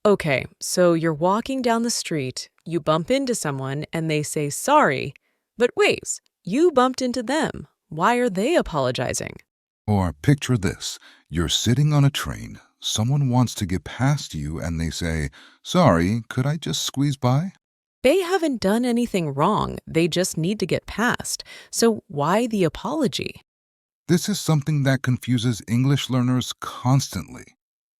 Okay, so you're walking down the street, you bump into someone, and they say sorry. But wait, you bumped into them. Why are they apologizing? Or picture this, you're sitting on a train, someone wants to get past you and they say, "Sorry, could I just squeeze by?" They haven't done anything wrong, they just need to get past. So why the apology? This is something that confuses English learners constantly.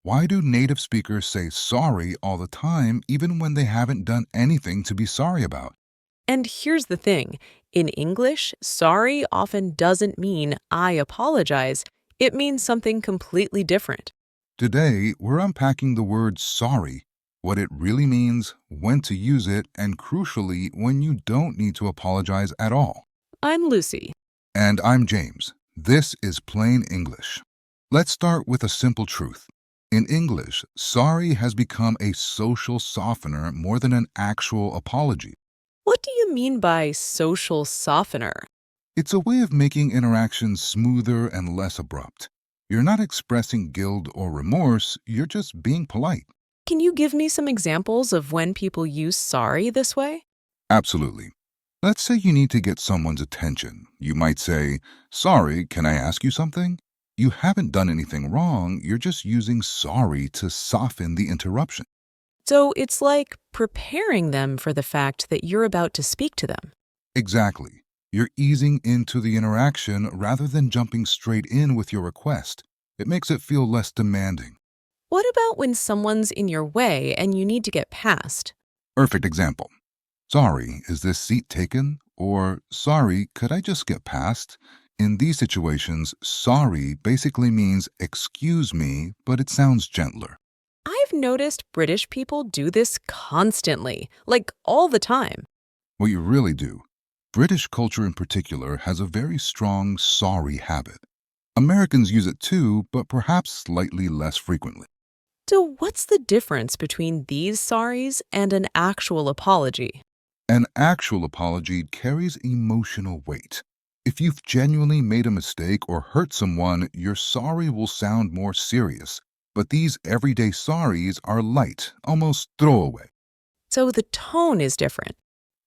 Why do native speakers say sorry all the time even when they haven't done anything to be sorry about? And here's the thing in English, sorry often doesn't mean I apologize, it means something completely different. Today, we're unpacking the word sorry, what it really means, when to use it, and crucially, when you don't need to apologize at all. I'm Lucy. And I'm James. This is Plain English. Let's start with a simple truth. In English, sorry has become a social softener more than an actual apology. What do you mean by social softener? It's a way of making interactions smoother and less abrupt. You're not expressing guilt or remorse, you're just being polite. Can you give me some examples of when people use sorry this way? Absolutely. Let's say you need to get someone's attention. You might say, "Sorry, can I ask you something?" You haven't done anything wrong, you're just using sorry to soften the interruption. So it's like preparing them for the fact that you're about to speak to them. Exactly. You're easing into the interaction rather than jumping straight in with your request. It makes it feel less demanding. What about when someone's in your way and you need to get past? Perfect example. "Sorry, is this seat taken?" Or "Sorry, could I just get past?" In these situations, sorry basically means "excuse me," but it sounds gentler. I've noticed British people do this constantly, like all the time. What you really do. British culture in particular has a very strong sorry habit. Americans use it too, but perhaps slightly less frequently. So, what's the difference between these sorries and an actual apology? An actual apology carries emotional weight. If you've genuinely made a mistake or hurt someone, your sorry will sound more serious. But these everyday sorries are light, almost throwaway. So, the tone is different.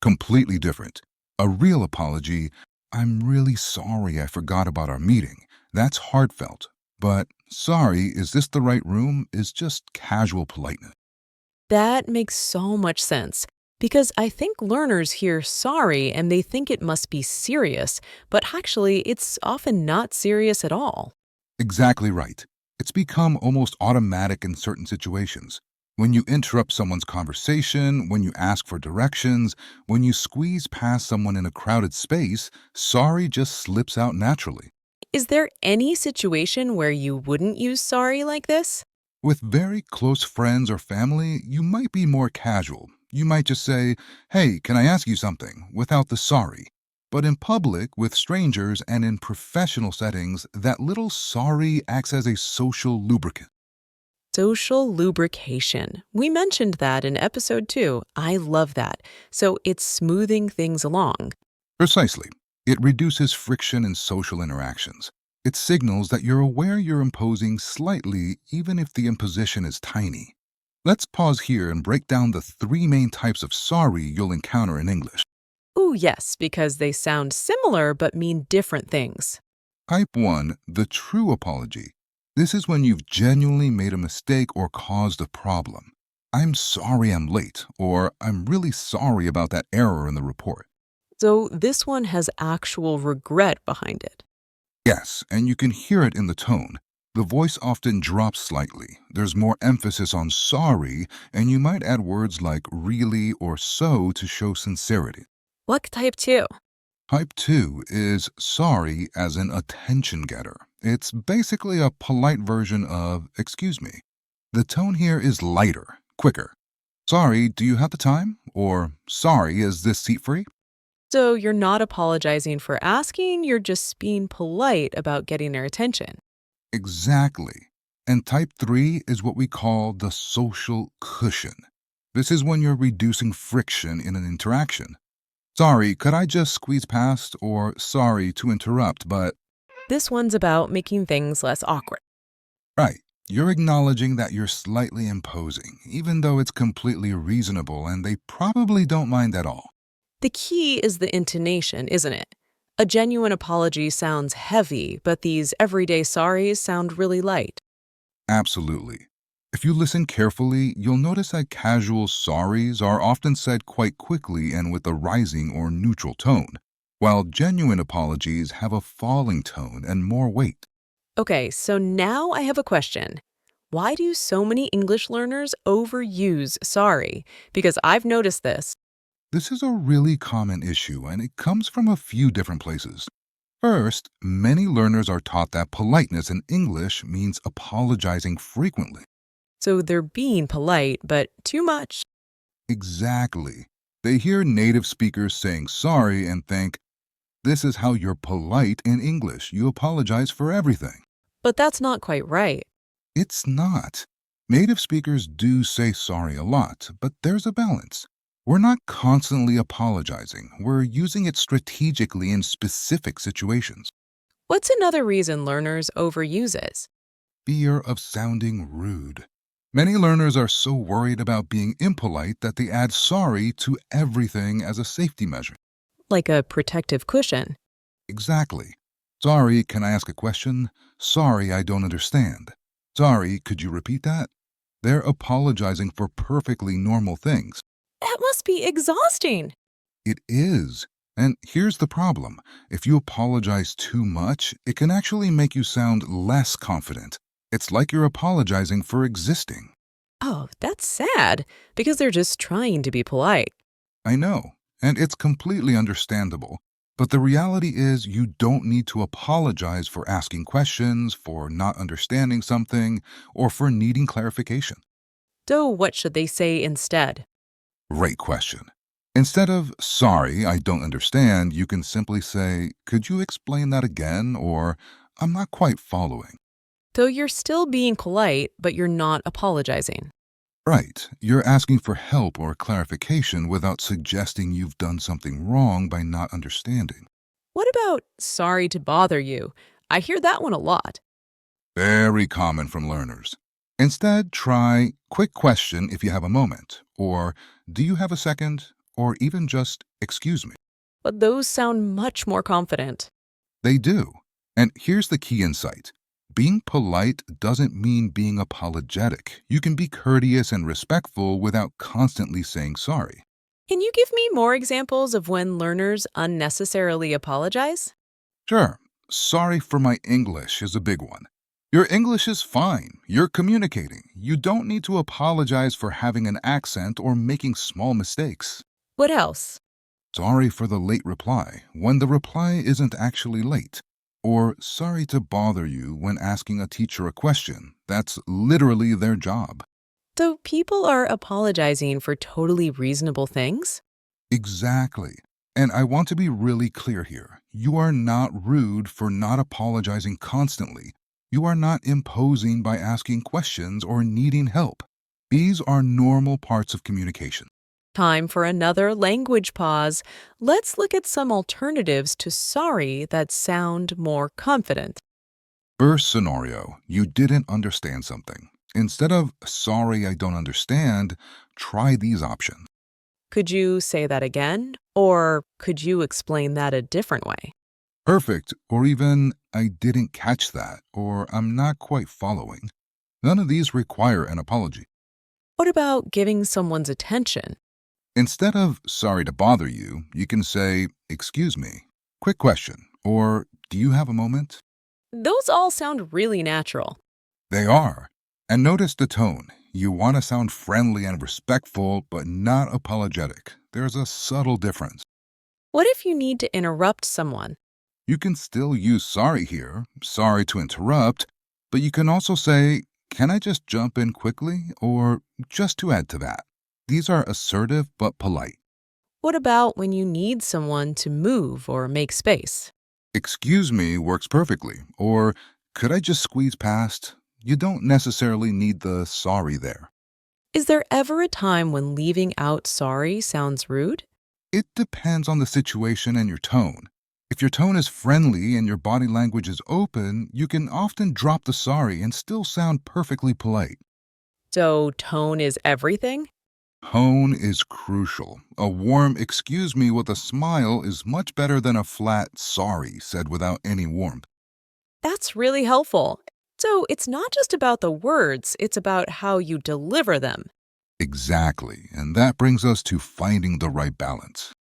Completely different. A real apology, "I'm really sorry I forgot about our meeting." That's heartfelt. But "Sorry, is this the right room?" is just casual politeness. That makes so much sense because I think learners hear sorry and they think it must be serious, but actually, it's often not serious at all. Exactly right. It's become almost automatic in certain situations. When you interrupt someone's conversation, when you ask for directions, when you squeeze past someone in a crowded space, sorry just slips out naturally. Is there any situation where you wouldn't use sorry like this? With very close friends or family, you might be more casual. You might just say, "Hey, can I ask you something?" without the sorry. But in public, with strangers, and in professional settings, that little sorry acts as a social lubricant. Social lubrication. We mentioned that in episode 2. I love that. So it's smoothing things along. Precisely. It reduces friction in social interactions. It signals that you're aware you're imposing slightly, even if the imposition is tiny. Let's pause here and break down the three main types of sorry you'll encounter in English. Ooh, yes, because they sound similar but mean different things. Type 1, the true apology. This is when you've genuinely made a mistake or caused a problem. "I'm sorry I'm late," or "I'm really sorry about that error in the report." So this one has actual regret behind it. Yes, and you can hear it in the tone. The voice often drops slightly. There's more emphasis on sorry, and you might add words like "really" or "so" to show sincerity. What type 2? Type 2 is sorry as an attention getter. It's basically a polite version of "excuse me." The tone here is lighter, quicker. "Sorry, do you have the time?" Or "Sorry, is this seat free?" So you're not apologizing for asking, you're just being polite about getting their attention. Exactly. And type 3 is what we call the social cushion. This is when you're reducing friction in an interaction. "Sorry, could I just squeeze past?" Or "Sorry to interrupt, but..." This one's about making things less awkward. Right. You're acknowledging that you're slightly imposing, even though it's completely reasonable and they probably don't mind at all. The key is the intonation, isn't it? A genuine apology sounds heavy, but these everyday sorries sound really light. Absolutely. If you listen carefully, you'll notice that casual sorries are often said quite quickly and with a rising or neutral tone, while genuine apologies have a falling tone and more weight. Okay, so now I have a question. Why do so many English learners overuse sorry? Because I've noticed this. This is a really common issue and it comes from a few different places. First, many learners are taught that politeness in English means apologizing frequently. So they're being polite, but too much. Exactly. They hear native speakers saying sorry and think, this is how you're polite in English. You apologize for everything. But that's not quite right. It's not. Native speakers do say sorry a lot, but there's a balance. We're not constantly apologizing. We're using it strategically in specific situations. What's another reason learners overuse it? Fear of sounding rude. Many learners are so worried about being impolite that they add sorry to everything as a safety measure. Like a protective cushion. Exactly. Sorry, can I ask a question? Sorry, I don't understand. Sorry, could you repeat that? They're apologizing for perfectly normal things. That must be exhausting. It is. And here's the problem. If you apologize too much, it can actually make you sound less confident. It's like you're apologizing for existing. Oh, that's sad, because they're just trying to be polite. I know, and it's completely understandable. But the reality is, you don't need to apologize for asking questions, for not understanding something, or for needing clarification. So, what should they say instead? Great question. Instead of, sorry, I don't understand, you can simply say, could you explain that again? Or, I'm not quite following. So, you're still being polite, but you're not apologizing. Right, you're asking for help or clarification without suggesting you've done something wrong by not understanding. What about sorry to bother you? I hear that one a lot. Very common from learners. Instead, try quick question if you have a moment, or do you have a second, or even just excuse me. But those sound much more confident. They do. And here's the key insight. Being polite doesn't mean being apologetic. You can be courteous and respectful without constantly saying sorry. Can you give me more examples of when learners unnecessarily apologize? Sure, sorry for my English is a big one. Your English is fine. You're communicating. You don't need to apologize for having an accent or making small mistakes. What else? Sorry for the late reply when the reply isn't actually late. Or sorry to bother you when asking a teacher a question. That's literally their job. So people are apologizing for totally reasonable things? Exactly. And I want to be really clear here. You are not rude for not apologizing constantly. You are not imposing by asking questions or needing help. These are normal parts of communication. Time for another language pause. Let's look at some alternatives to sorry that sound more confident. First scenario, you didn't understand something. Instead of sorry, I don't understand, try these options. Could you say that again? Or could you explain that a different way? Perfect, or even I didn't catch that, or I'm not quite following. None of these require an apology. What about giving someone's attention? Instead of sorry to bother you, you can say, excuse me, quick question, or do you have a moment? Those all sound really natural. They are. And notice the tone. You want to sound friendly and respectful, but not apologetic. There's a subtle difference. What if you need to interrupt someone? You can still use sorry here, sorry to interrupt, but you can also say, can I just jump in quickly? Or just to add to that. These are assertive but polite. What about when you need someone to move or make space? Excuse me works perfectly. Or could I just squeeze past? You don't necessarily need the sorry there. Is there ever a time when leaving out sorry sounds rude? It depends on the situation and your tone. If If your tone is friendly and your body language is open, you can often drop the sorry and still sound perfectly polite. So, tone is everything? Tone is crucial. A warm excuse me with a smile is much better than a flat sorry said without any warmth. That's really helpful. So, it's not just about the words, it's about how you deliver them. Exactly. And that brings us to finding the right balance.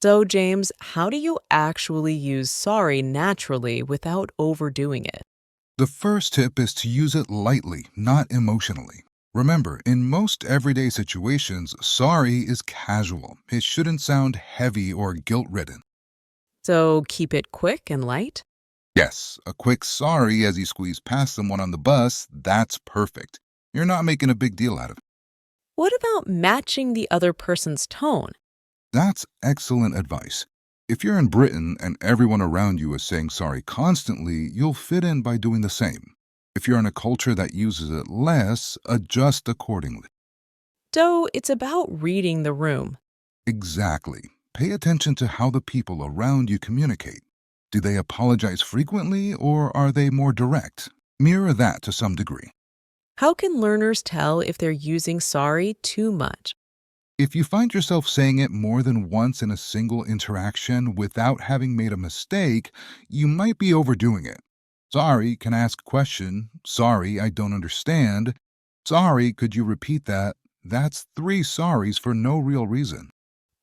So, James, how do you actually use sorry naturally without overdoing it? The first tip is to use it lightly, not emotionally. Remember, in most everyday situations, sorry is casual. It shouldn't sound heavy or guilt ridden. So, keep it quick and light? Yes, a quick sorry as you squeeze past someone on the bus, that's perfect. You're not making a big deal out of it. What about matching the other person's tone? That's excellent advice. If you're in Britain and everyone around you is saying sorry constantly, you'll fit in by doing the same. If you're in a culture that uses it less, adjust accordingly. So, it's about reading the room. Exactly. Pay attention to how the people around you communicate. Do they apologize frequently or are they more direct? Mirror that to some degree. How can learners tell if they're using sorry too much? If you find yourself saying it more than once in a single interaction without having made a mistake, you might be overdoing it. Sorry, can I ask a question? Sorry, I don't understand. Sorry, could you repeat that? That's three sorries for no real reason.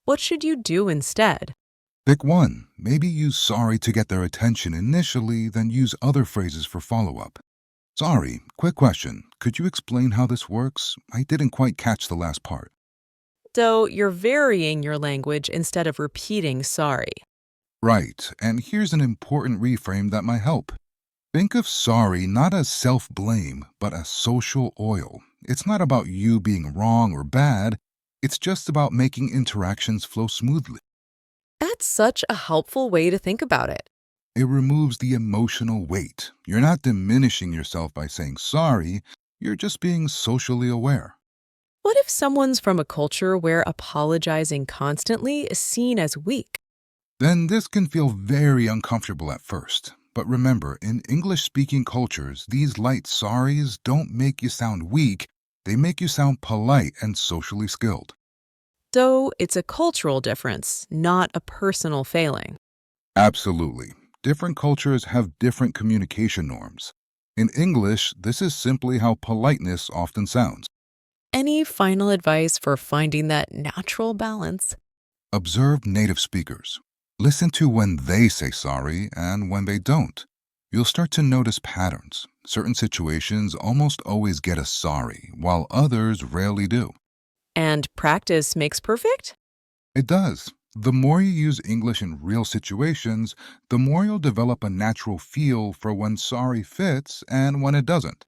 What should you do instead? Pick one. Maybe use sorry to get their attention initially, then use other phrases for follow up. Sorry, quick question. Could you explain how this works? I didn't quite catch the last part. So, you're varying your language instead of repeating sorry. Right, and here's an important reframe that might help. Think of sorry not as self blame, but as social oil. It's not about you being wrong or bad, it's just about making interactions flow smoothly. That's such a helpful way to think about it. It removes the emotional weight. You're not diminishing yourself by saying sorry, you're just being socially aware. What if someone's from a culture where apologizing constantly is seen as weak? Then this can feel very uncomfortable at first. But remember, in English speaking cultures, these light sorries don't make you sound weak, they make you sound polite and socially skilled. So, it's a cultural difference, not a personal failing. Absolutely. Different cultures have different communication norms. In English, this is simply how politeness often sounds. Any final advice for finding that natural balance? Observe native speakers. Listen to when they say sorry and when they don't. You'll start to notice patterns. Certain situations almost always get a sorry, while others rarely do. And practice makes perfect? It does. The more you use English in real situations, the more you'll develop a natural feel for when sorry fits and when it doesn't.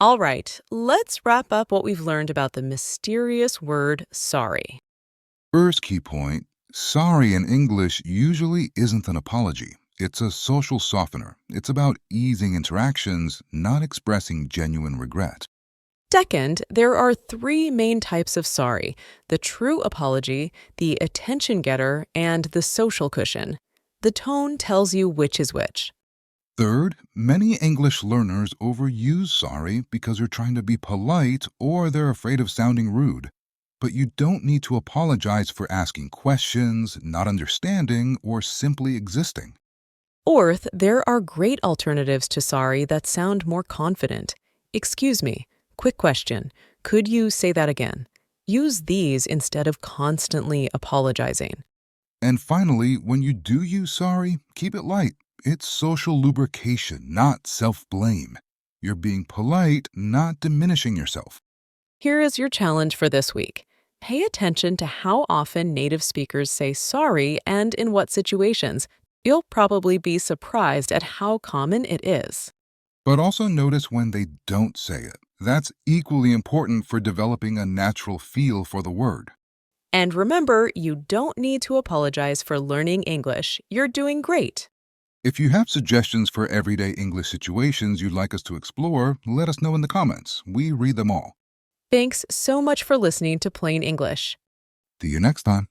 All right, let's wrap up what we've learned about the mysterious word sorry. First key point, sorry in English usually isn't an apology. It's a social softener. It's about easing interactions, not expressing genuine regret. Second, there are three main types of sorry: the true apology, the attention getter, and the social cushion. The tone tells you which is which. Third, many English learners overuse sorry because they're trying to be polite or they're afraid of sounding rude. But you don't need to apologize for asking questions, not understanding, or simply existing. Fourth, there are great alternatives to sorry that sound more confident. Excuse me, quick question. Could you say that again? Use these instead of constantly apologizing. And finally, when you do use sorry, keep it light. It's social lubrication, not self blame. You're being polite, not diminishing yourself. Here is your challenge for this week. Pay attention to how often native speakers say sorry and in what situations. You'll probably be surprised at how common it is. But also notice when they don't say it. That's equally important for developing a natural feel for the word. And remember, you don't need to apologize for learning English. You're doing great. If you have suggestions for everyday English situations you'd like us to explore, let us know in the comments. We read them all. Thanks so much for listening to Plain English. See you next time.